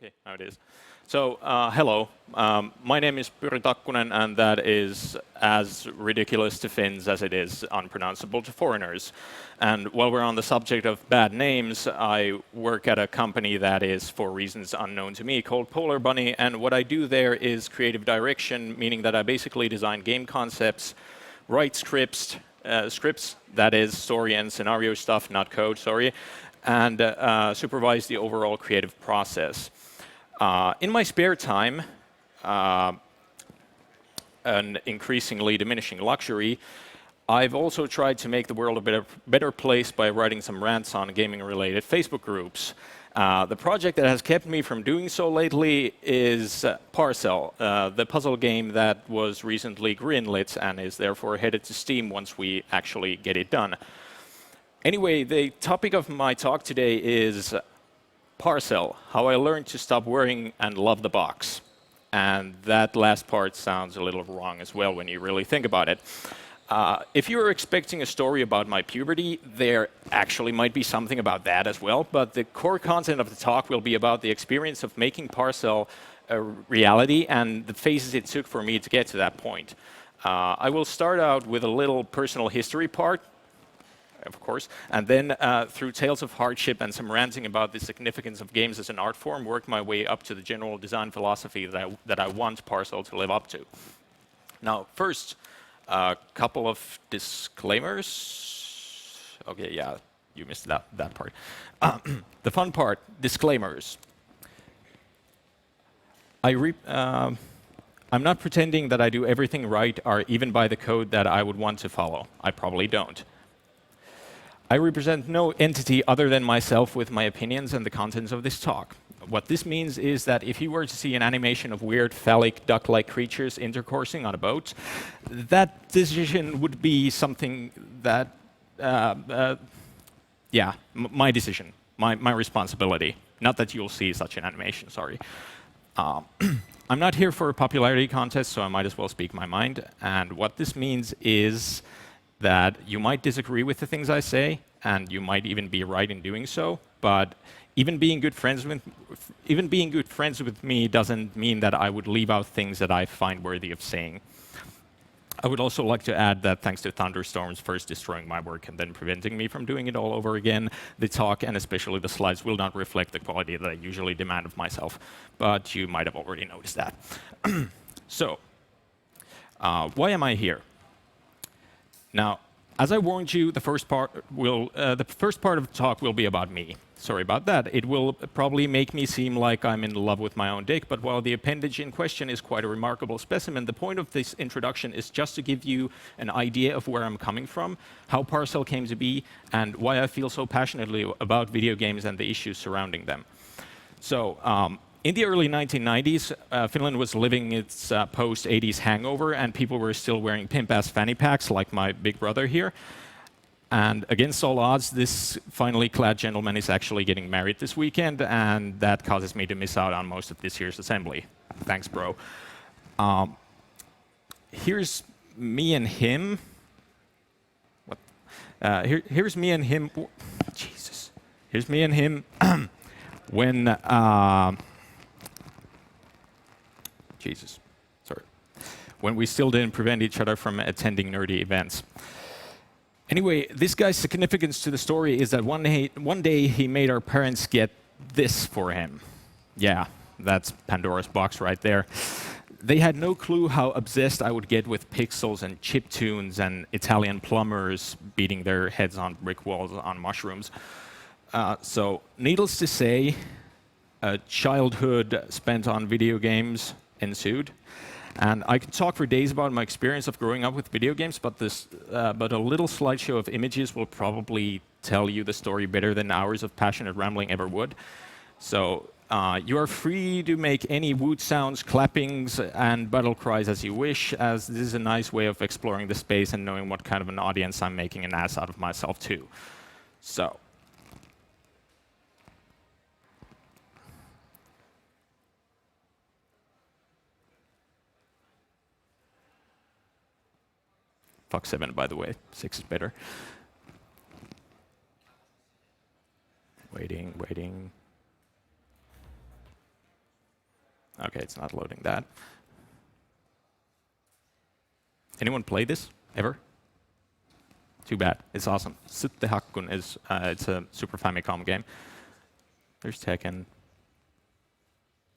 Okay, now it is. So, hello. My name is Pyry Takkunen, and that is as ridiculous to Finns as it is unpronounceable to foreigners. And while we're on the subject of bad names, I work at a company that is, for reasons unknown to me, called Polar Bunny. And what I do there is creative direction, meaning that I basically design game concepts, write scripts, that is story and scenario stuff, not code, sorry, and supervise the overall creative process. In my spare time, an increasingly diminishing luxury, I've also tried to make the world a better place by writing some rants on gaming-related Facebook groups. The project that has kept me from doing so lately is Parcel, the puzzle game that was recently greenlit and is therefore headed to Steam once we actually get it done. Anyway, the topic of my talk today is Parcel, how I learned to stop worrying and love the box. And that last part sounds a little wrong as well when you really think about it. If you were expecting a story about my puberty, there actually might be something about that as well, but the core content of the talk will be about the experience of making Parcel a reality and the phases it took for me to get to that point. I will start out with a little personal history part, of course, and then through tales of hardship and some ranting about the significance of games as an art form, work my way up to the general design philosophy that I want Parcel to live up to. Now, first, a couple of disclaimers. Okay, yeah, you missed that part. The fun part, disclaimers. I'm not pretending that I do everything right or even by the code that I would want to follow. I probably don't. I represent no entity other than myself with my opinions and the contents of this talk. What this means is that if you were to see an animation of weird, phallic, duck-like creatures intercoursing on a boat, that decision would be something that, my decision, my responsibility. Not that you'll see such an animation, sorry. I'm not here for a popularity contest, so I might as well speak my mind. And what this means is that you might disagree with the things I say, and you might even be right in doing so, but even being good friends with me doesn't mean that I would leave out things that I find worthy of saying. I would also like to add that thanks to thunderstorms first destroying my work and then preventing me from doing it all over again, the talk and especially the slides will not reflect the quality that I usually demand of myself, but you might have already noticed that. So, why am I here? Now, as I warned you, the first part of the talk will be about me. Sorry about that. It will probably make me seem like I'm in love with my own dick, but while the appendage in question is quite a remarkable specimen, the point of this introduction is just to give you an idea of where I'm coming from, how Parcel came to be, and why I feel so passionately about video games and the issues surrounding them. So, in the early 1990s, Finland was living its post-80s hangover, and people were still wearing pimp-ass fanny packs, like my big brother here. And against all odds, this finely clad gentleman is actually getting married this weekend, and that causes me to miss out on most of this year's assembly. Thanks, bro. Here's me and him. What? Here's me and him. Jesus. Here's me and him when. Jesus, sorry. When we still didn't prevent each other from attending nerdy events. Anyway, this guy's significance to the story is that one day he made our parents get this for him. Yeah, that's Pandora's box right there. They had no clue how obsessed I would get with pixels and chiptunes and Italian plumbers beating their heads on brick walls on mushrooms. So, needless to say, a childhood spent on video games ensued. And I could talk for days about my experience of growing up with video games, but a little slideshow of images will probably tell you the story better than hours of passionate rambling ever would. So you are free to make any woot sounds, clappings, and battle cries as you wish, as this is a nice way of exploring the space and knowing what kind of an audience I'm making an ass out of myself too. So. Fuck 7, by the way. 6 is better. Waiting. Okay, it's not loading that. Anyone play this ever? Too bad. It's awesome. Pyry Takkunen is it's a Super Famicom game. There's Tekken.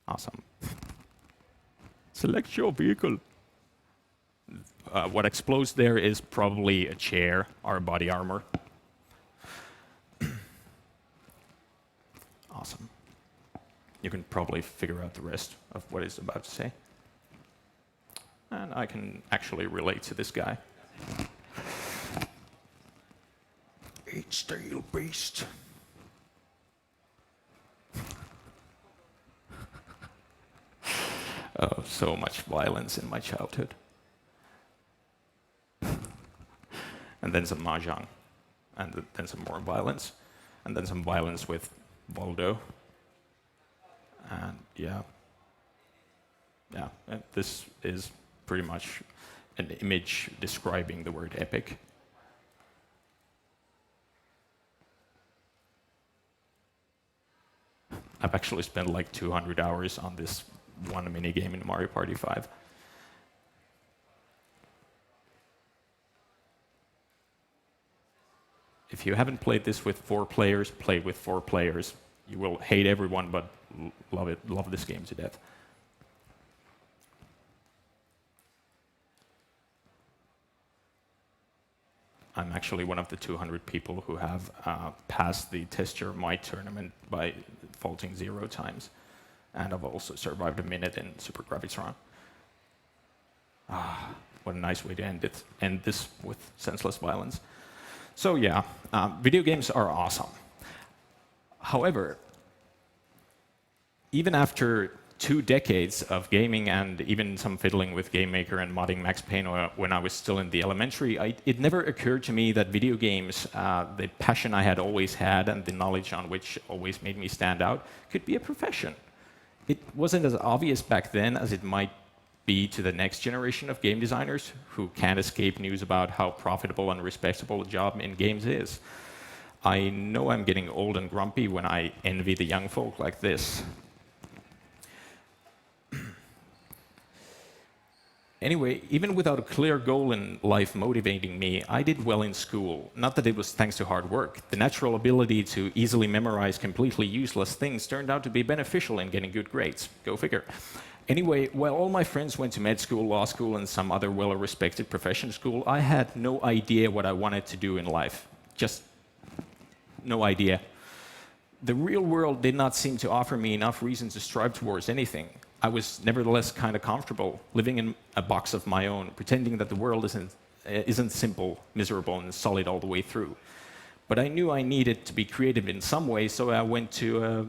Awesome. Select your vehicle. What explodes there is probably a chair or body armor. Awesome. You can probably figure out the rest of what it's about to say. And I can actually relate to this guy. Eat stale beast. Oh, so much violence in my childhood. And then some mahjong. And then some more violence. And then some violence with Voldo. And yeah, this is pretty much an image describing the word epic. I've actually spent like 200 hours on this one minigame in Mario Party 5. If you haven't played this with 4 players, play with 4 players. You will hate everyone, but love this game to death. I'm actually one of the 200 people who have passed the Test Your Might tournament by faulting 0 times. And I've also survived a minute in Super Graphics Run. What a nice way to end this with senseless violence. So yeah, video games are awesome. However, even after 2 decades of gaming and even some fiddling with Game Maker and modding Max Payne when I was still in the elementary, it never occurred to me that video games, the passion I had always had and the knowledge on which always made me stand out, could be a profession. It wasn't as obvious back then as it might be to the next generation of game designers who can't escape news about how profitable and respectable a job in games is. I know I'm getting old and grumpy when I envy the young folk like this. Anyway, even without a clear goal in life motivating me, I did well in school. Not that it was thanks to hard work. The natural ability to easily memorize completely useless things turned out to be beneficial in getting good grades. Go figure. Anyway, while all my friends went to med school, law school, and some other well-respected profession school, I had no idea what I wanted to do in life. Just no idea. The real world did not seem to offer me enough reason to strive towards anything. I was nevertheless kind of comfortable living in a box of my own, pretending that the world isn't simple, miserable, and solid all the way through. But I knew I needed to be creative in some way, so I went to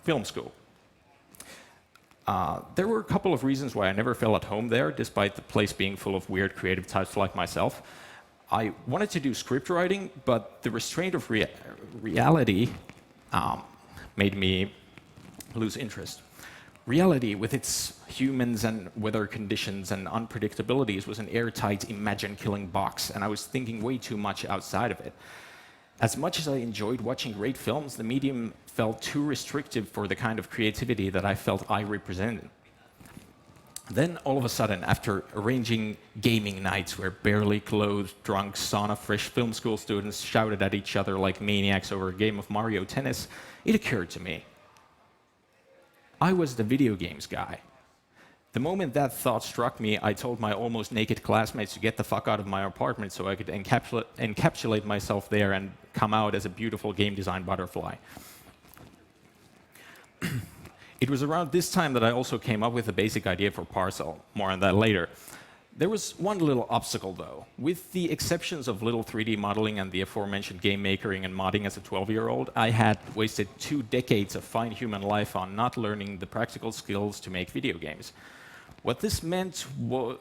film school. There were a couple of reasons why I never felt at home there, despite the place being full of weird creative types like myself. I wanted to do script writing, but the restraint of reality made me lose interest. Reality, with its humans and weather conditions and unpredictabilities, was an airtight, imagine-killing box, and I was thinking way too much outside of it. As much as I enjoyed watching great films, the medium felt too restrictive for the kind of creativity that I felt I represented. Then, all of a sudden, after arranging gaming nights where barely clothed, drunk, sauna-fresh film school students shouted at each other like maniacs over a game of Mario Tennis, it occurred to me. I was the video games guy. The moment that thought struck me, I told my almost naked classmates to get the fuck out of my apartment so I could encapsulate myself there and come out as a beautiful game design butterfly. It was around this time that I also came up with the basic idea for Parcel. More on that later. There was one little obstacle, though. With the exceptions of little 3D modeling and the aforementioned game makering and modding as a 12-year-old, I had wasted 2 decades of fine human life on not learning the practical skills to make video games. What this meant to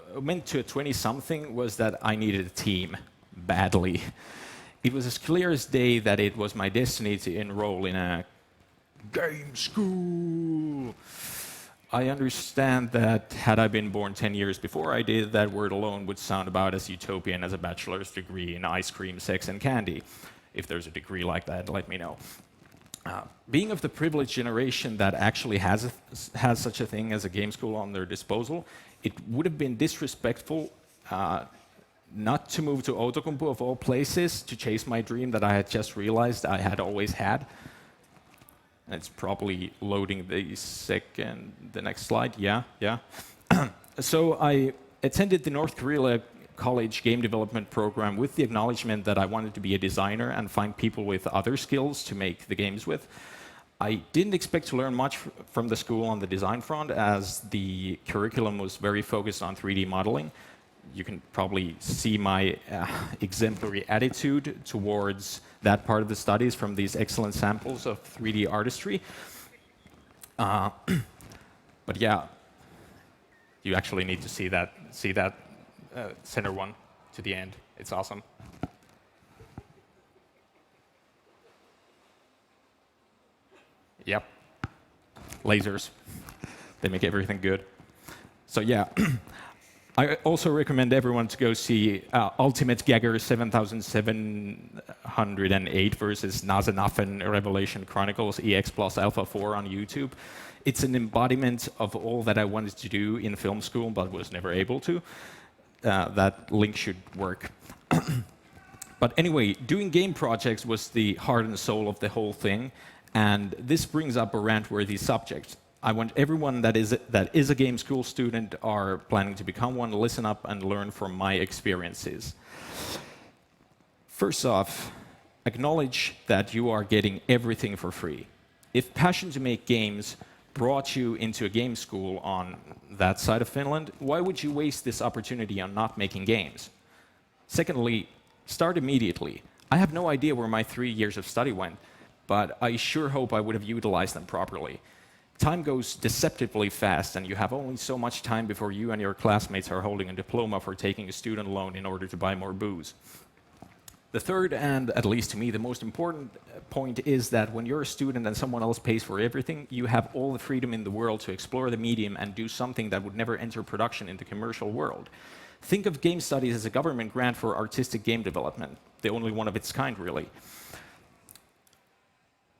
a 20-something was that I needed a team, badly. It was as clear as day that it was my destiny to enroll in a game school. I understand that had I been born 10 years before I did, that word alone would sound about as utopian as a bachelor's degree in ice cream, sex, and candy. If there's a degree like that, let me know. Being of the privileged generation that actually has such a thing as a game school on their disposal, it would have been disrespectful not to move to Outokumpu of all places to chase my dream that I had just realized I had always had. And it's probably loading the next slide. Yeah. So I attended the North Korea College game development program with the acknowledgement that I wanted to be a designer and find people with other skills to make the games with. I didn't expect to learn much from the school on the design front, as the curriculum was very focused on 3D modeling. You can probably see my exemplary attitude towards that part of the studies from these excellent samples of 3D artistry. But yeah, you actually need to see that center one to the end. It's awesome. Yep. Lasers. They make everything good. So yeah. I also recommend everyone to go see Ultimate Gagger 7708 versus Nasenaffen Revelation Chronicles EX plus Alpha 4 on YouTube. It's an embodiment of all that I wanted to do in film school but was never able to. That link should work. But anyway, doing game projects was the heart and soul of the whole thing, and this brings up a rant-worthy subject. I want everyone that is a game school student or planning to become one to listen up and learn from my experiences. First off, acknowledge that you are getting everything for free. If passion to make games brought you into a game school on that side of Finland, why would you waste this opportunity on not making games? Secondly, start immediately. I have no idea where my 3 years of study went, but I sure hope I would have utilized them properly. Time goes deceptively fast, and you have only so much time before you and your classmates are holding a diploma for taking a student loan in order to buy more booze. The third, and at least to me the most important point, is that when you're a student and someone else pays for everything, you have all the freedom in the world to explore the medium and do something that would never enter production in the commercial world. Think of game studies as a government grant for artistic game development, the only one of its kind, really.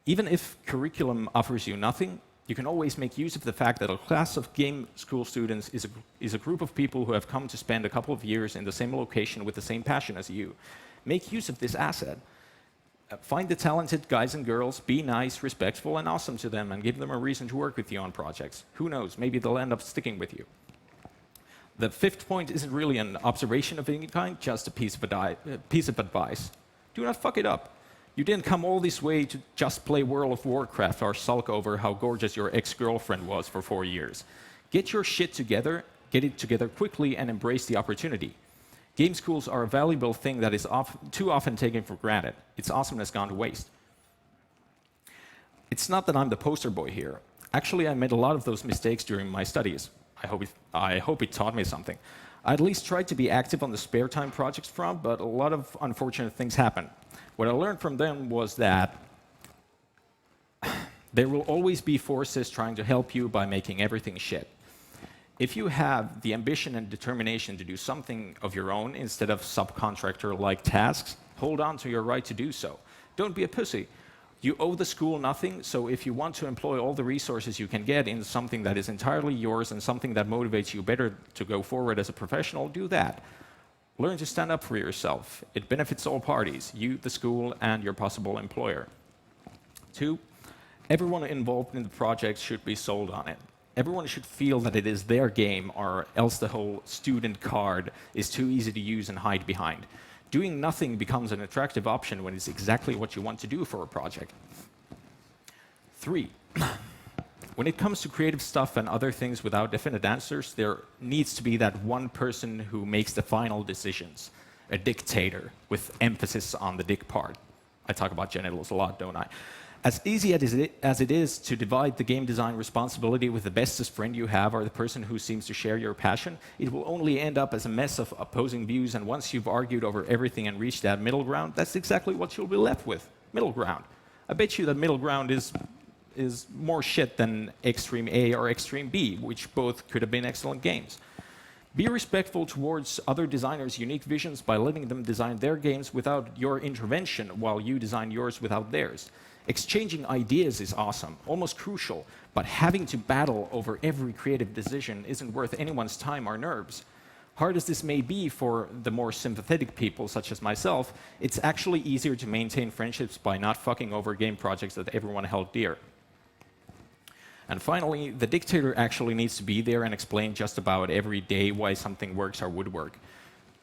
Even if curriculum offers you nothing, you can always make use of the fact that a class of game school students is a group of people who have come to spend a couple of years in the same location with the same passion as you. Make use of this asset. Find the talented guys and girls, be nice, respectful, and awesome to them, and give them a reason to work with you on projects. Who knows, maybe they'll end up sticking with you. The fifth point isn't really an observation of any kind, just a piece of advice. Do not fuck it up. You didn't come all this way to just play World of Warcraft or sulk over how gorgeous your ex-girlfriend was for 4 years. Get your shit together, get it together quickly, and embrace the opportunity. Game schools are a valuable thing that is too often taken for granted. Its awesomeness gone to waste. It's not that I'm the poster boy here. Actually, I made a lot of those mistakes during my studies. I hope it taught me something. I at least tried to be active on the spare time projects front, but a lot of unfortunate things happened. What I learned from them was that there will always be forces trying to help you by making everything shit. If you have the ambition and determination to do something of your own instead of subcontractor-like tasks, hold on to your right to do so. Don't be a pussy. You owe the school nothing, so if you want to employ all the resources you can get in something that is entirely yours and something that motivates you better to go forward as a professional, do that. Learn to stand up for yourself. It benefits all parties, you, the school, and your possible employer. 2, everyone involved in the project should be sold on it. Everyone should feel that it is their game, or else the whole student card is too easy to use and hide behind. Doing nothing becomes an attractive option when it's exactly what you want to do for a project. 3, when it comes to creative stuff and other things without definite answers, there needs to be that one person who makes the final decisions. A dictator, with emphasis on the dick part. I talk about genitals a lot, don't I? As easy as it is to divide the game design responsibility with the bestest friend you have or the person who seems to share your passion, it will only end up as a mess of opposing views, and once you've argued over everything and reached that middle ground, that's exactly what you'll be left with. Middle ground. I bet you that middle ground is more shit than Extreme A or Extreme B, which both could have been excellent games. Be respectful towards other designers' unique visions by letting them design their games without your intervention while you design yours without theirs. Exchanging ideas is awesome, almost crucial, but having to battle over every creative decision isn't worth anyone's time or nerves. Hard as this may be for the more sympathetic people, such as myself, it's actually easier to maintain friendships by not fucking over game projects that everyone held dear. And finally, the dictator actually needs to be there and explain just about every day why something works or would work.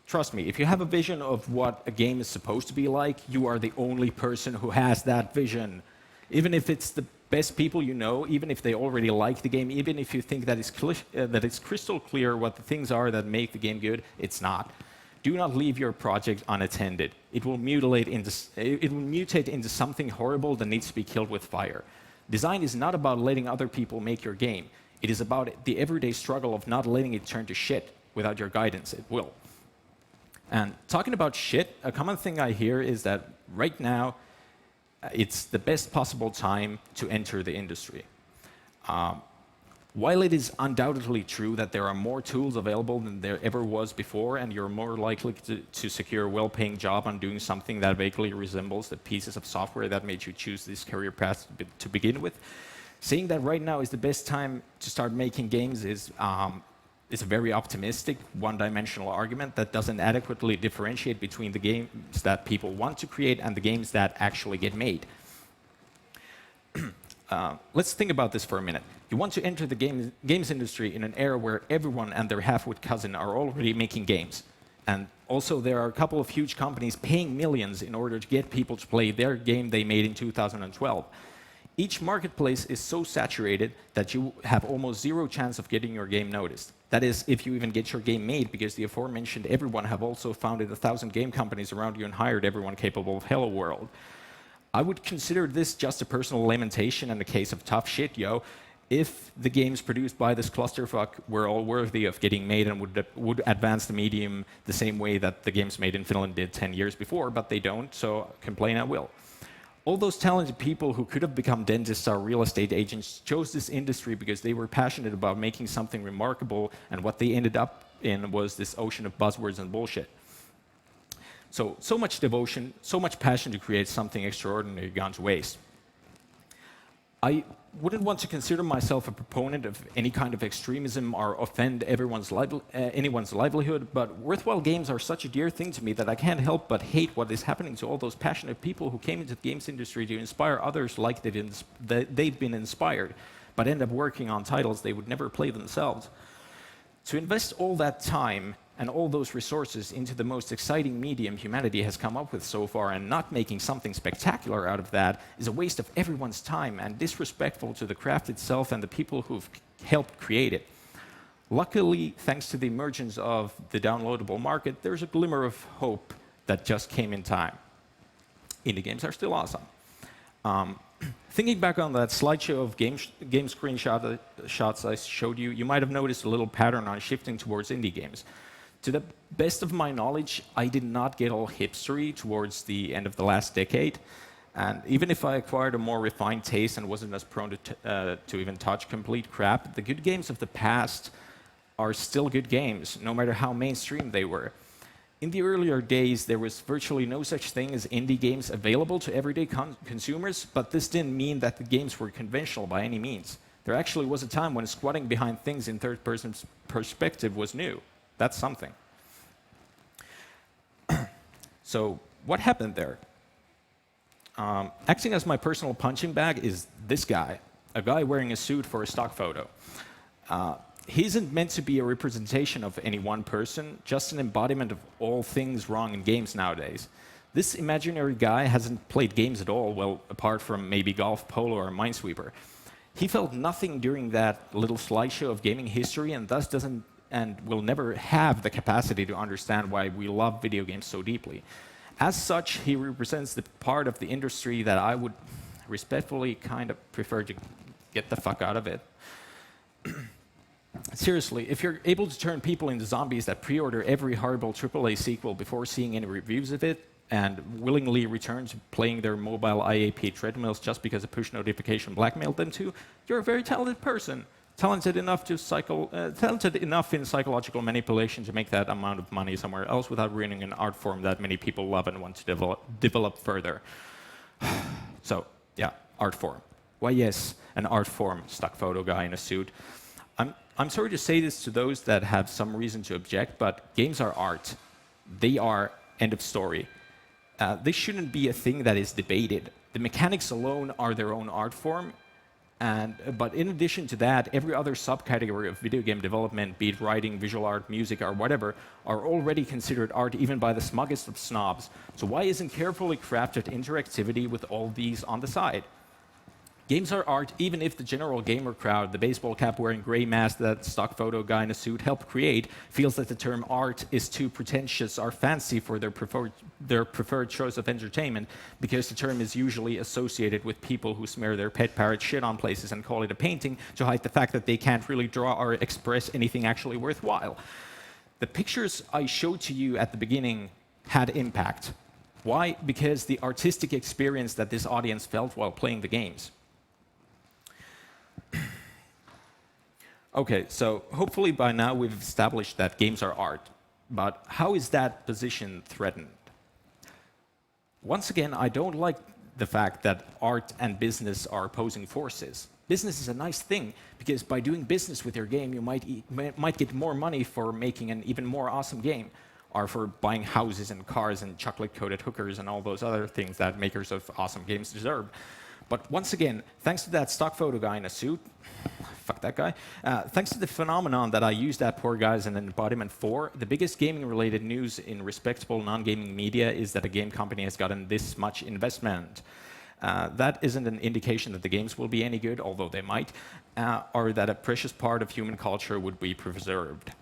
Trust me, if you have a vision of what a game is supposed to be like, you are the only person who has that vision. Even if it's the best people you know, even if they already like the game, even if you think that it's crystal clear what the things are that make the game good, it's not. Do not leave your project unattended. It will mutate into something horrible that needs to be killed with fire. Design is not about letting other people make your game. It is about the everyday struggle of not letting it turn to shit. Without your guidance, it will. And talking about shit, a common thing I hear is that right now, it's the best possible time to enter the industry. While it is undoubtedly true that there are more tools available than there ever was before, and you're more likely to secure a well-paying job on doing something that vaguely resembles the pieces of software that made you choose this career path to begin with, saying that right now is the best time to start making games is a very optimistic, one-dimensional argument that doesn't adequately differentiate between the games that people want to create and the games that actually get made. Let's think about this for a minute. You want to enter the games industry in an era where everyone and their half-wit cousin are already making games. And also there are a couple of huge companies paying millions in order to get people to play their game they made in 2012. Each marketplace is so saturated that you have almost zero chance of getting your game noticed. That is, if you even get your game made, because the aforementioned everyone have also founded 1,000 game companies around you and hired everyone capable of Hello World. I would consider this just a personal lamentation and a case of tough shit, yo. If the games produced by this clusterfuck were all worthy of getting made and would advance the medium the same way that the games made in Finland did 10 years before, but they don't, so complain I will. All those talented people who could have become dentists or real estate agents chose this industry because they were passionate about making something remarkable, and what they ended up in was this ocean of buzzwords and bullshit. So much devotion, so much passion to create something extraordinary gone to waste. I wouldn't want to consider myself a proponent of any kind of extremism or offend anyone's livelihood, but worthwhile games are such a dear thing to me that I can't help but hate what is happening to all those passionate people who came into the games industry to inspire others like they've been inspired, but end up working on titles they would never play themselves. To invest all that time and all those resources into the most exciting medium humanity has come up with so far, and not making something spectacular out of that is a waste of everyone's time and disrespectful to the craft itself and the people who've helped create it. Luckily, thanks to the emergence of the downloadable market, there's a glimmer of hope that just came in time. Indie games are still awesome. Thinking back on that slideshow of game screenshots I showed you, you might have noticed a little pattern on shifting towards indie games. To the best of my knowledge, I did not get all hipstery towards the end of the last decade. And even if I acquired a more refined taste and wasn't as prone to even touch complete crap, the good games of the past are still good games, no matter how mainstream they were. In the earlier days, there was virtually no such thing as indie games available to everyday consumers, but this didn't mean that the games were conventional by any means. There actually was a time when squatting behind things in third-person perspective was new. That's something. So what happened there? Acting as my personal punching bag is this guy, a guy wearing a suit for a stock photo. He isn't meant to be a representation of any one person, just an embodiment of all things wrong in games nowadays. This imaginary guy hasn't played games at all, well, apart from maybe golf, polo, or Minesweeper. He felt nothing during that little slideshow of gaming history, and thus doesn't and will never have the capacity to understand why we love video games so deeply. As such, he represents the part of the industry that I would respectfully kind of prefer to get the fuck out of it. Seriously, if you're able to turn people into zombies that pre-order every horrible AAA sequel before seeing any reviews of it, and willingly return to playing their mobile IAP treadmills just because a push notification blackmailed them to, you're a very talented person. Talented enough in psychological manipulation to make that amount of money somewhere else without ruining an art form that many people love and want to develop further. So, Yeah, art form. Why, yes, an art form, stock photo guy in a suit. I'm sorry to say this to those that have some reason to object, but games are art. They are, end of story. This shouldn't be a thing that is debated. The mechanics alone are their own art form, but in addition to that, every other subcategory of video game development, be it writing, visual art, music, or whatever, are already considered art even by the smuggest of snobs. So why isn't carefully crafted interactivity with all these on the side? Games are art even if the general gamer crowd, the baseball cap wearing gray mask that stock photo guy in a suit helped create, feels that the term art is too pretentious or fancy for their preferred choice of entertainment, because the term is usually associated with people who smear their pet parrot shit on places and call it a painting to hide the fact that they can't really draw or express anything actually worthwhile. The pictures I showed to you at the beginning had impact. Why? Because the artistic experience that this audience felt while playing the games. Okay, so hopefully by now we've established that games are art, but how is that position threatened? Once again, I don't like the fact that art and business are opposing forces. Business is a nice thing, because by doing business with your game, you might get more money for making an even more awesome game, or for buying houses and cars and chocolate-coated hookers and all those other things that makers of awesome games deserve. But once again, thanks to that stock photo guy in a suit, fuck that guy, thanks to the phenomenon that I used that poor guy as an embodiment for, the biggest gaming-related news in respectable non-gaming media is that a game company has gotten this much investment. That isn't an indication that the games will be any good, although they might, or that a precious part of human culture would be preserved.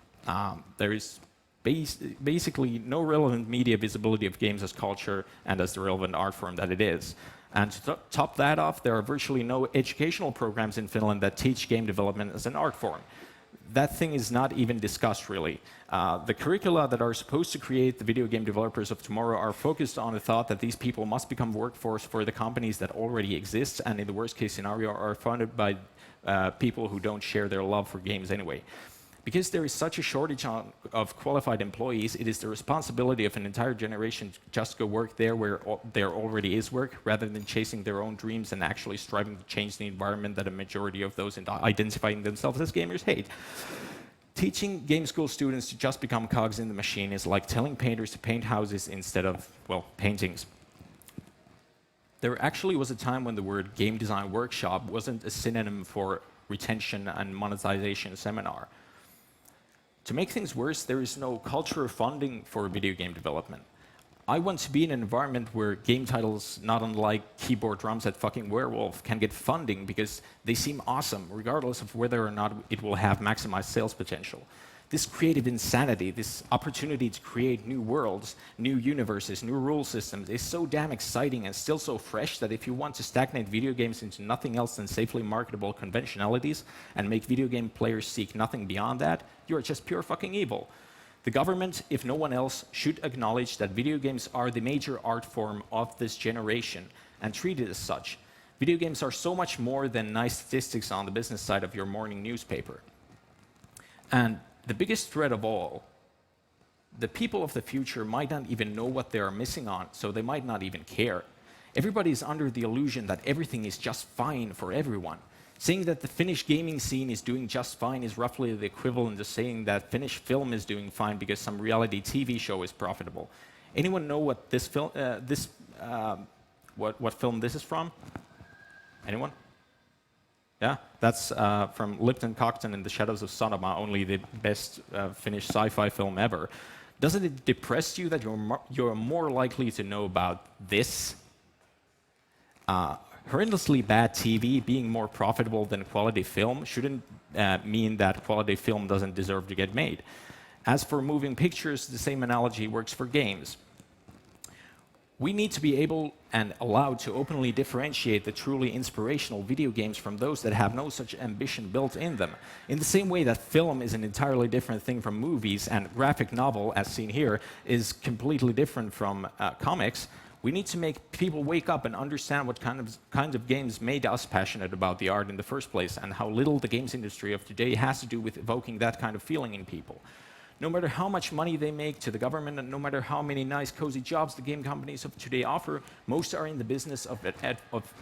There is basically no relevant media visibility of games as culture and as the relevant art form that it is. And to top that off, there are virtually no educational programs in Finland that teach game development as an art form. That thing is not even discussed, really. The curricula that are supposed to create the video game developers of tomorrow are focused on the thought that these people must become workforce for the companies that already exist, and in the worst-case scenario are funded by people who don't share their love for games anyway. Because there is such a shortage of qualified employees, it is the responsibility of an entire generation to just go work there where there already is work, rather than chasing their own dreams and actually striving to change the environment that a majority of those identifying themselves as gamers hate. Teaching game school students to just become cogs in the machine is like telling painters to paint houses instead of, well, paintings. There actually was a time when the word game design workshop wasn't a synonym for retention and monetization seminar. To make things worse, there is no culture or funding for video game development. I want to be in an environment where game titles, not unlike keyboard drums at fucking Werewolf, can get funding because they seem awesome, regardless of whether or not it will have maximized sales potential. This creative insanity, this opportunity to create new worlds, new universes, new rule systems is so damn exciting and still so fresh that if you want to stagnate video games into nothing else than safely marketable conventionalities and make video game players seek nothing beyond that, you are just pure fucking evil. The government, if no one else, should acknowledge that video games are the major art form of this generation and treat it as such. Video games are so much more than nice statistics on the business side of your morning newspaper. And the biggest threat of all, the people of the future might not even know what they are missing on, so they might not even care. Everybody is under the illusion that everything is just fine for everyone. Saying that the Finnish gaming scene is doing just fine is roughly the equivalent to saying that Finnish film is doing fine because some reality TV show is profitable. Anyone know what this film, what film this is from? Anyone? Yeah, that's from Lipton Cockton in the Shadows of Sodoma, only the best Finnish sci-fi film ever. Doesn't it depress you that you're more likely to know about this? Horrendously bad TV being more profitable than quality film shouldn't mean that quality film doesn't deserve to get made. As for moving pictures, the same analogy works for games. We need to be able and allowed to openly differentiate the truly inspirational video games from those that have no such ambition built in them. In the same way that film is an entirely different thing from movies and graphic novel, as seen here, is completely different from comics, we need to make people wake up and understand what kinds of games made us passionate about the art in the first place and how little the games industry of today has to do with evoking that kind of feeling in people. No matter how much money they make to the government, and no matter how many nice, cozy jobs the game companies of today offer, most are in the business of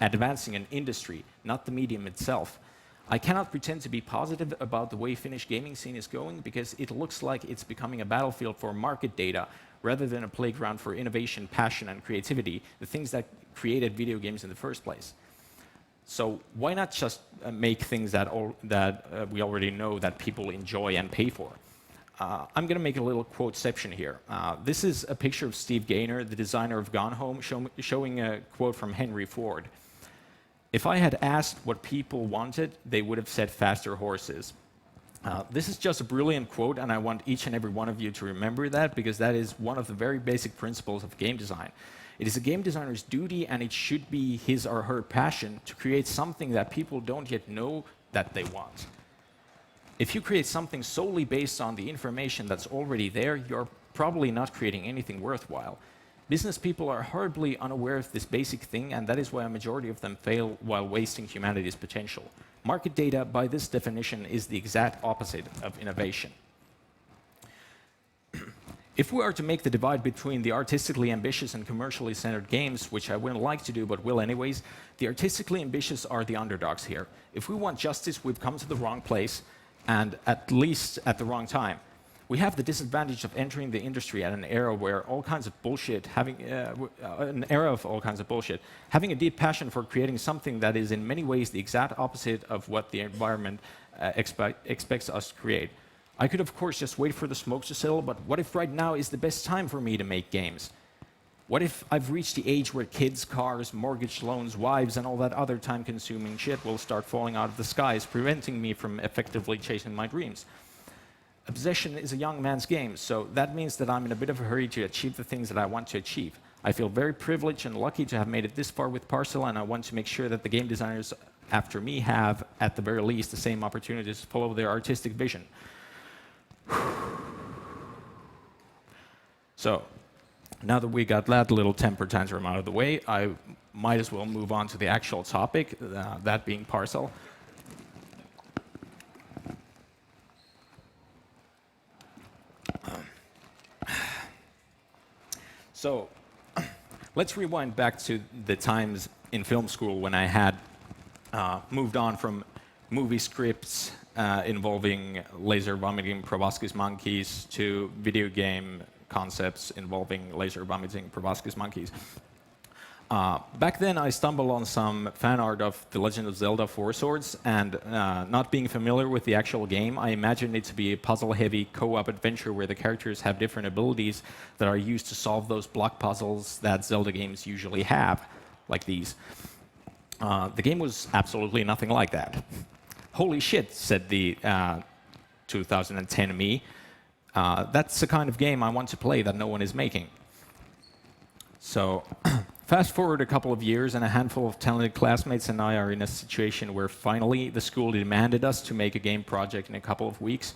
advancing an industry, not the medium itself. I cannot pretend to be positive about the way Finnish gaming scene is going because it looks like it's becoming a battlefield for market data rather than a playground for innovation, passion, and creativity, the things that created video games in the first place. So why not just make things that we already know that people enjoy and pay for? I'm going to make a little quoteception here. This is a picture of Steve Gaynor, the designer of Gone Home, showing a quote from Henry Ford. If I had asked what people wanted, they would have said faster horses. This is just a brilliant quote, and I want each and every one of you to remember that, because that is one of the very basic principles of game design. It is a game designer's duty, and it should be his or her passion to create something that people don't yet know that they want. If you create something solely based on the information that's already there, you're probably not creating anything worthwhile. Business people are horribly unaware of this basic thing, and that is why a majority of them fail while wasting humanity's potential. Market data, by this definition, is the exact opposite of innovation. If we are to make the divide between the artistically ambitious and commercially centered games, which I wouldn't like to do but will anyways, the artistically ambitious are the underdogs here. If we want justice, we've come to the wrong place, and at least at the wrong time. We have the disadvantage of entering the industry at an era where all kinds of bullshit, having a deep passion for creating something that is in many ways the exact opposite of what the environment expects us to create. I could, of course, just wait for the smoke to settle, but what if right now is the best time for me to make games? What if I've reached the age where kids, cars, mortgage loans, wives, and all that other time-consuming shit will start falling out of the skies, preventing me from effectively chasing my dreams? Obsession is a young man's game, so that means that I'm in a bit of a hurry to achieve the things that I want to achieve. I feel very privileged and lucky to have made it this far with Parcel, and I want to make sure that the game designers after me have, at the very least, the same opportunities to follow their artistic vision. So, now that we got that little temper tantrum out of the way, I might as well move on to the actual topic, that being Parcel. So, let's rewind back to the times in film school when I had moved on from movie scripts involving laser vomiting proboscis monkeys to video game concepts involving laser vomiting proboscis monkeys. Back then, I stumbled on some fan art of The Legend of Zelda Four Swords, and not being familiar with the actual game, I imagined it to be a puzzle-heavy co-op adventure where the characters have different abilities that are used to solve those block puzzles that Zelda games usually have, like these. The game was absolutely nothing like that. Holy shit, said the 2010 me. That's the kind of game I want to play that no one is making. So, fast forward a couple of years, and a handful of talented classmates and I are in a situation where finally the school demanded us to make a game project in a couple of weeks.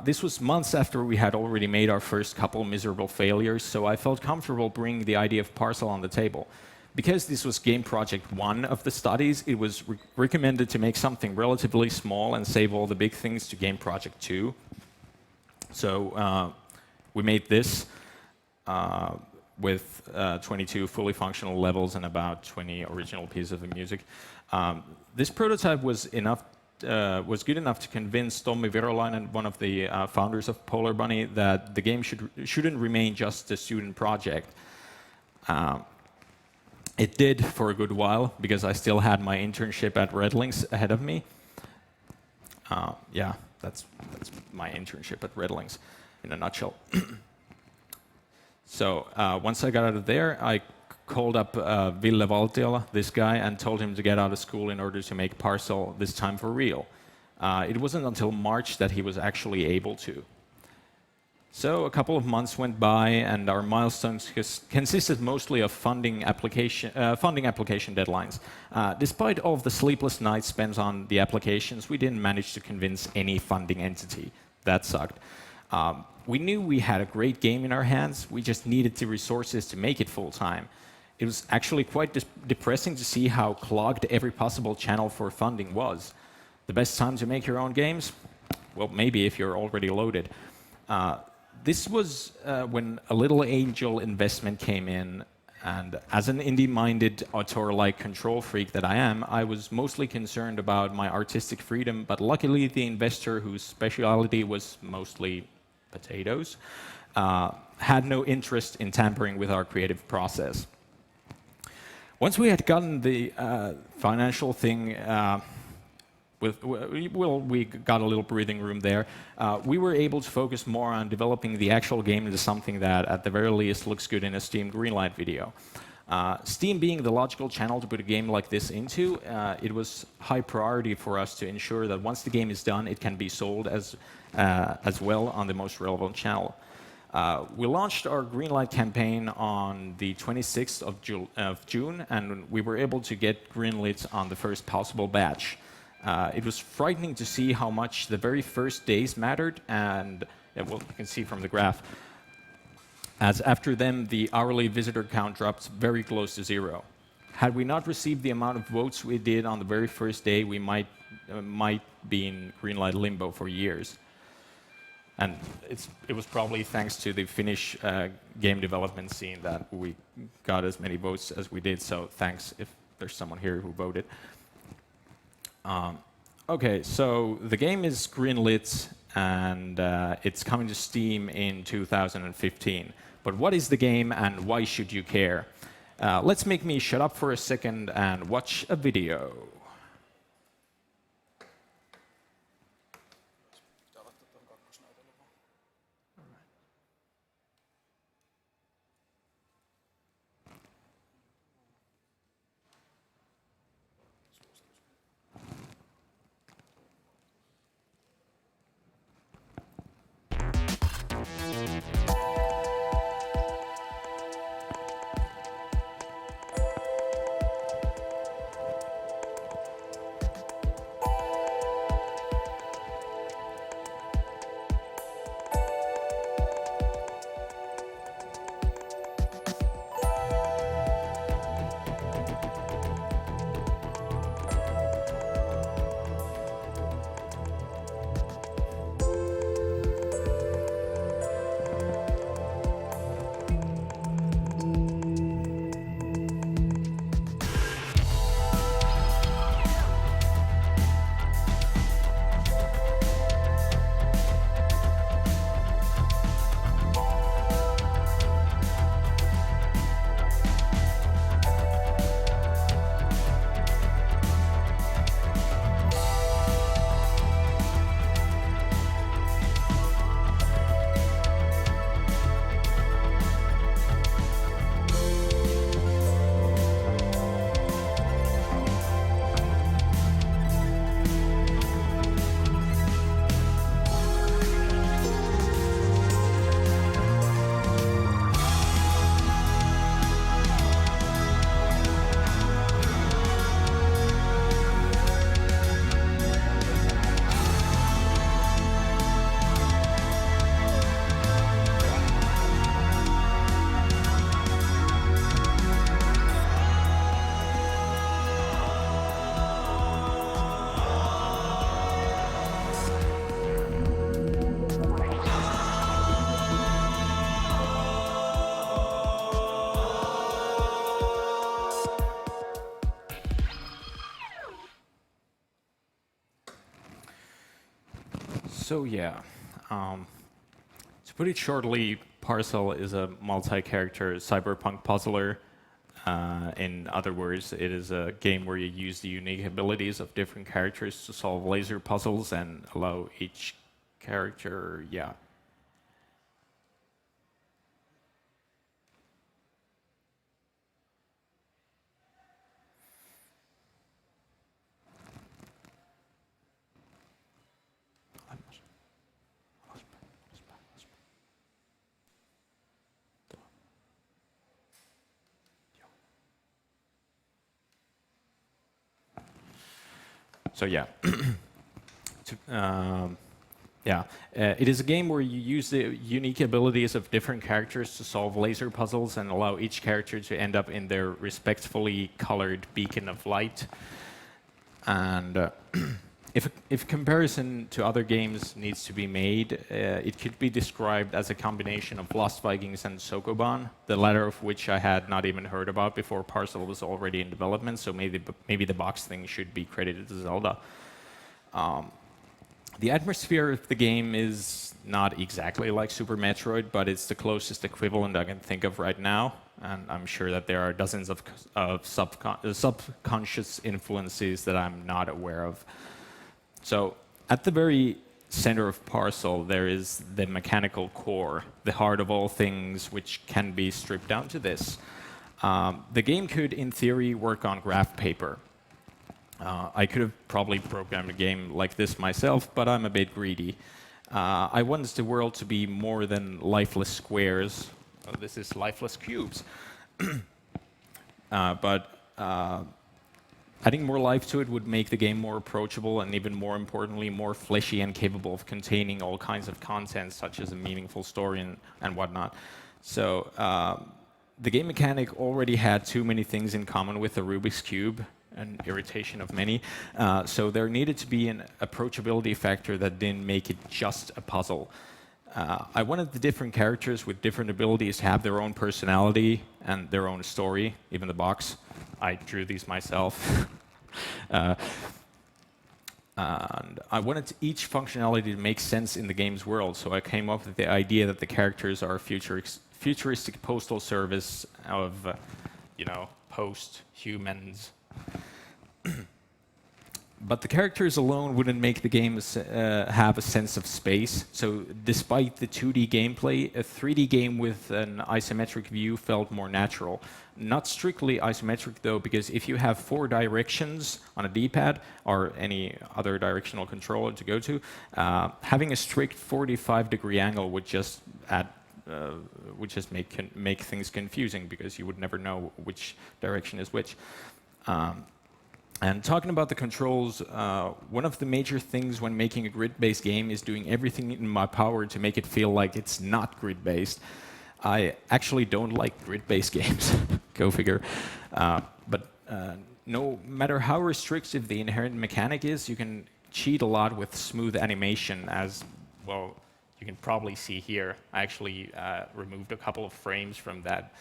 This was months after we had already made our first couple miserable failures, so I felt comfortable bringing the idea of Parcel on the table. Because this was game project 1 of the studies, it was recommended to make something relatively small and save all the big things to game project 2. So we made this with 22 fully functional levels and about 20 original pieces of music. This prototype was good enough to convince Tommi Virolainen, one of the founders of Polar Bunny, that the game shouldn't remain just a student project. It did for a good while, because I still had my internship at Redlings ahead of me. Yeah, that's my internship at Redlings in a nutshell. So once I got out of there, I called up Ville Valtiola, this guy, and told him to get out of school in order to make Parcel this time for real. It wasn't until March that he was actually able to. So a couple of months went by, and our milestones consisted mostly of funding application deadlines. Despite all of the sleepless nights spent on the applications, we didn't manage to convince any funding entity. That sucked. We knew we had a great game in our hands. We just needed the resources to make it full-time. It was actually quite depressing to see how clogged every possible channel for funding was. The best time to make your own games? Well, maybe if you're already loaded. This was when a little angel investment came in, and as an indie-minded, auteur-like control freak that I am, I was mostly concerned about my artistic freedom, but luckily the investor, whose specialty was mostly potatoes, had no interest in tampering with our creative process. Once we had gotten the financial thing, we got a little breathing room there. We were able to focus more on developing the actual game into something that, at the very least, looks good in a Steam Greenlight video. Steam being the logical channel to put a game like this into, it was high priority for us to ensure that once the game is done, it can be sold as well on the most relevant channel. We launched our Greenlight campaign on the 26th of June, and we were able to get greenlit on the first possible batch. It was frightening to see how much the very first days mattered, and well, you can see from the graph, as after them, the hourly visitor count dropped very close to 0. Had we not received the amount of votes we did on the very first day, we might be in Greenlight limbo for years. And it was probably thanks to the Finnish game development scene that we got as many votes as we did, so thanks if there's someone here who voted. Okay, so the game is greenlit, and it's coming to Steam in 2015. But what is the game, and why should you care? Let's make me shut up for a second and watch a video. So yeah, to put it shortly, Parcel is a multi-character cyberpunk puzzler. In other words, it is a game where you use the unique abilities of different characters to solve laser puzzles and allow each character, yeah. So yeah, it is a game where you use the unique abilities of different characters to solve laser puzzles and allow each character to end up in their respectfully colored beacon of light. And if comparison to other games needs to be made, it could be described as a combination of Lost Vikings and Sokoban, the latter of which I had not even heard about before Parcel was already in development, so maybe the box thing should be credited to Zelda. The atmosphere of the game is not exactly like Super Metroid, but it's the closest equivalent I can think of right now, and I'm sure that there are dozens of subconscious influences that I'm not aware of. So at the very center of Parcel, there is the mechanical core, the heart of all things, which can be stripped down to this. The game could, in theory, work on graph paper. I could have probably programmed a game like this myself, but I'm a bit greedy. I want the world to be more than lifeless squares. Oh, this is lifeless cubes. Adding more life to it would make the game more approachable and, even more importantly, more fleshy and capable of containing all kinds of content, such as a meaningful story and whatnot. So the game mechanic already had too many things in common with the Rubik's Cube, an irritation of many. So there needed to be an approachability factor that didn't make it just a puzzle. I wanted the different characters with different abilities to have their own personality and their own story, even the box. I drew these myself. And I wanted each functionality to make sense in the game's world, so I came up with the idea that the characters are a futuristic postal service of, post-humans. But the characters alone wouldn't make the game have a sense of space. So despite the 2D gameplay, a 3D game with an isometric view felt more natural. Not strictly isometric, though, because if you have 4 directions on a D-pad or any other directional controller to go to, having a strict 45-degree angle would just make things confusing, because you would never know which direction is which. And talking about the controls, one of the major things when making a grid-based game is doing everything in my power to make it feel like it's not grid-based. I actually don't like grid-based games, go figure. But no matter how restrictive the inherent mechanic is, you can cheat a lot with smooth animation, as, well, you can probably see here. I actually removed a couple of frames from that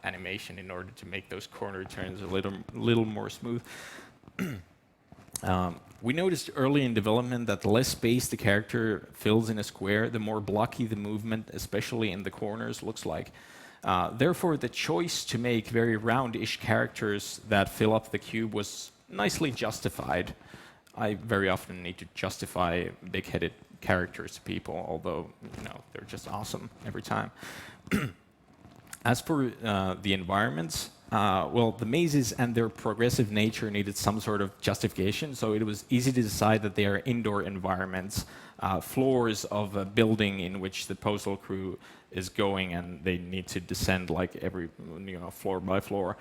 animation in order to make those corner turns a little more smooth. We noticed early in development that the less space the character fills in a square, the more blocky the movement, especially in the corners, looks like. Therefore, the choice to make very roundish characters that fill up the cube was nicely justified. I very often need to justify big-headed characters to people, although they're just awesome every time. As for the environments, the mazes and their progressive nature needed some sort of justification, so it was easy to decide that they are indoor environments, floors of a building in which the postal crew is going, and they need to descend like every floor by floor.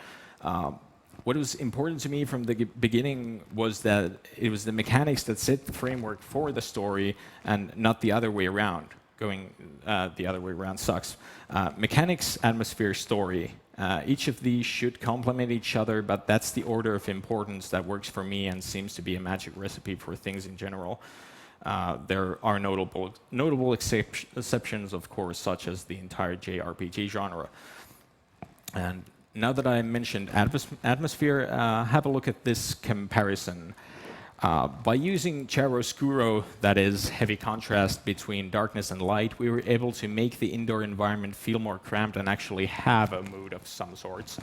What was important to me from the beginning was that it was the mechanics that set the framework for the story, and not the other way around. Going the other way around sucks. Mechanics, atmosphere, story. Each of these should complement each other, but that's the order of importance that works for me and seems to be a magic recipe for things in general. There are notable exceptions, of course, such as the entire JRPG genre. And now that I mentioned atmosphere, have a look at this comparison. By using chiaroscuro, that is, heavy contrast between darkness and light, we were able to make the indoor environment feel more cramped and actually have a mood of some sorts.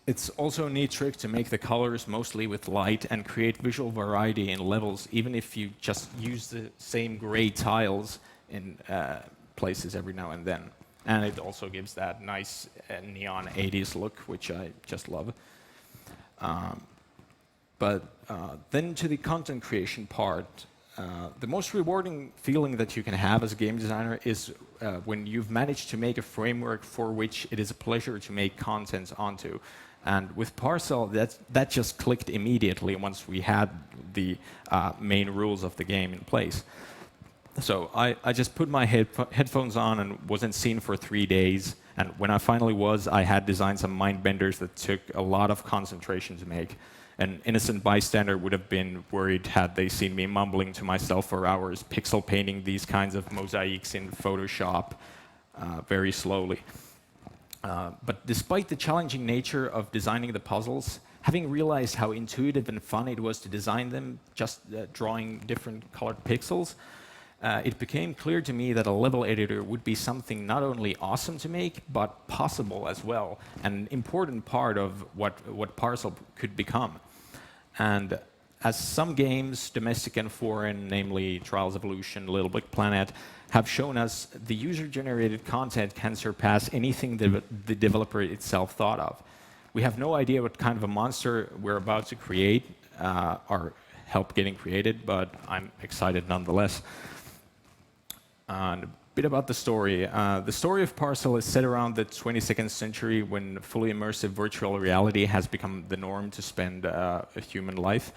It's also a neat trick to make the colors mostly with light and create visual variety in levels, even if you just use the same gray tiles in places every now and then. And it also gives that nice neon 80s look, which I just love. But then to the content creation part, the most rewarding feeling that you can have as a game designer is when you've managed to make a framework for which it is a pleasure to make content onto. And with Parcel, that just clicked immediately once we had the main rules of the game in place. So I just put my headphones on and was in scene for 3 days. And when I finally was, I had designed some mind benders that took a lot of concentration to make. An innocent bystander would have been worried had they seen me mumbling to myself for hours, pixel painting these kinds of mosaics in Photoshop very slowly. But despite the challenging nature of designing the puzzles, having realized how intuitive and fun it was to design them, just drawing different colored pixels, it became clear to me that a level editor would be something not only awesome to make, but possible as well, an important part of what Parcel could become. And as some games, domestic and foreign, namely Trials Evolution, Little Big Planet, have shown us, the user-generated content can surpass anything that the developer itself thought of. We have no idea what kind of a monster we're about to create or help getting created, but I'm excited nonetheless. And a bit about the story. The story of Parcel is set around the 22nd century when fully immersive virtual reality has become the norm to spend a human life.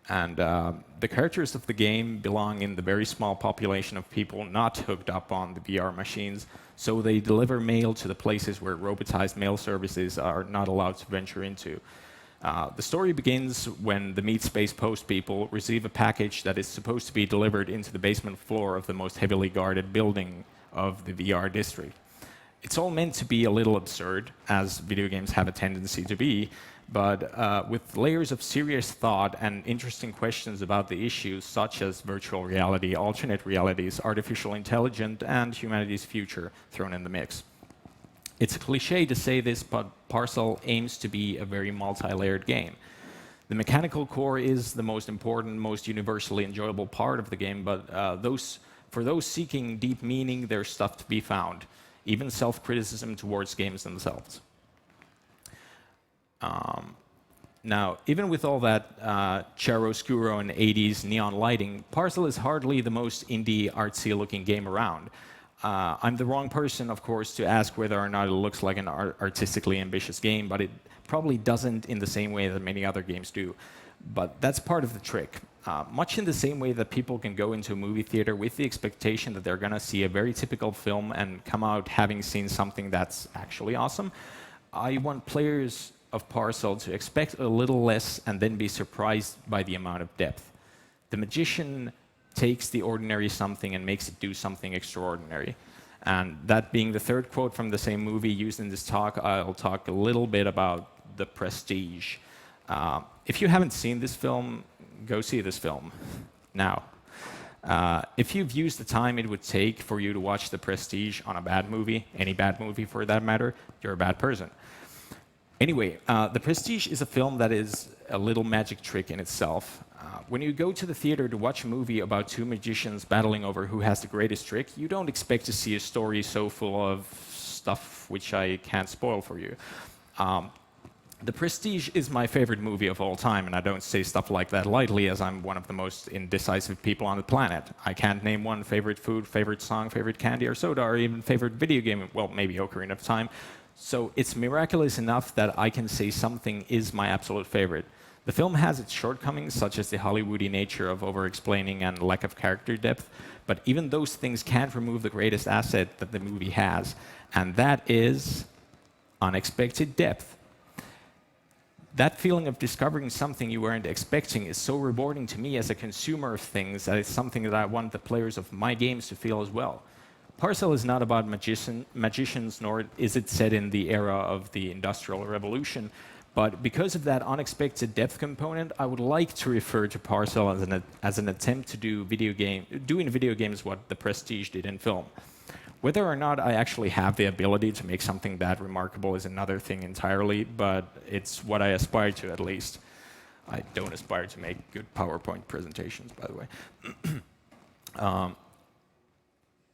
And the characters of the game belong in the very small population of people not hooked up on the VR machines, so they deliver mail to the places where robotized mail services are not allowed to venture into. The story begins when the Meat Space Post people receive a package that is supposed to be delivered into the basement floor of the most heavily guarded building of the VR district. It's all meant to be a little absurd, as video games have a tendency to be, but with layers of serious thought and interesting questions about the issues such as virtual reality, alternate realities, artificial intelligence, and humanity's future thrown in the mix. It's a cliche to say this, but Parcel aims to be a very multi-layered game. The mechanical core is the most important, most universally enjoyable part of the game, but for those seeking deep meaning, there's stuff to be found, even self-criticism towards games themselves. Now, even with all that chiaroscuro and 80s neon lighting, Parcel is hardly the most indie, artsy-looking game around. I'm the wrong person, of course, to ask whether or not it looks like an artistically ambitious game, but it probably doesn't in the same way that many other games do. But that's part of the trick. Much in the same way that people can go into a movie theater with the expectation that they're going to see a very typical film and come out having seen something that's actually awesome, I want players of Parcel to expect a little less and then be surprised by the amount of depth. The magician takes the ordinary something and makes it do something extraordinary. And that being the third quote from the same movie used in this talk, I'll talk a little bit about The Prestige. If you haven't seen this film, go see this film now. If you've used the time it would take for you to watch The Prestige on a bad movie, any bad movie for that matter, you're a bad person. Anyway, The Prestige is a film that is a little magic trick in itself. When you go to the theater to watch a movie about two magicians battling over who has the greatest trick, you don't expect to see a story so full of stuff which I can't spoil for you. The Prestige is my favorite movie of all time, and I don't say stuff like that lightly, as I'm one of the most indecisive people on the planet. I can't name one favorite food, favorite song, favorite candy or soda, or even favorite video game, well, maybe Ocarina of Time. So it's miraculous enough that I can say something is my absolute favorite. The film has its shortcomings, such as the Hollywoody nature of over-explaining and lack of character depth, but even those things can't remove the greatest asset that the movie has, and that is unexpected depth. That feeling of discovering something you weren't expecting is so rewarding to me as a consumer of things that it's something that I want the players of my games to feel as well. Parcel is not about magicians, nor is it set in the era of the Industrial Revolution, but because of that unexpected depth component, I would like to refer to Parcel as an attempt to do in video games what The Prestige did in film. Whether or not I actually have the ability to make something that remarkable is another thing entirely, but it's what I aspire to at least. I don't aspire to make good PowerPoint presentations, by the way.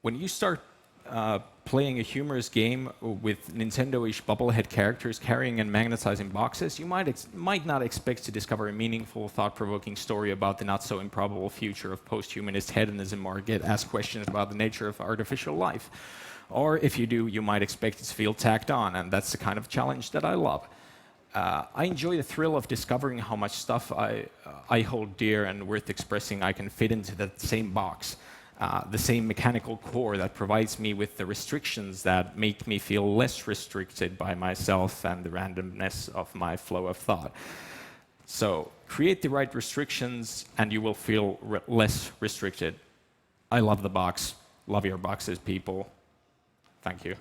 When you start playing a humorous game with Nintendo-ish bubblehead characters carrying and magnetizing boxes, you might not expect to discover a meaningful, thought-provoking story about the not-so-improbable future of post-humanist hedonism or get asked questions about the nature of artificial life. Or if you do, you might expect it to feel tacked on, and that's the kind of challenge that I love. I enjoy the thrill of discovering how much stuff I hold dear and worth expressing I can fit into that same box. The same mechanical core that provides me with the restrictions that make me feel less restricted by myself and the randomness of my flow of thought. So create the right restrictions, and you will feel less restricted. I love the box. Love your boxes, people. Thank you.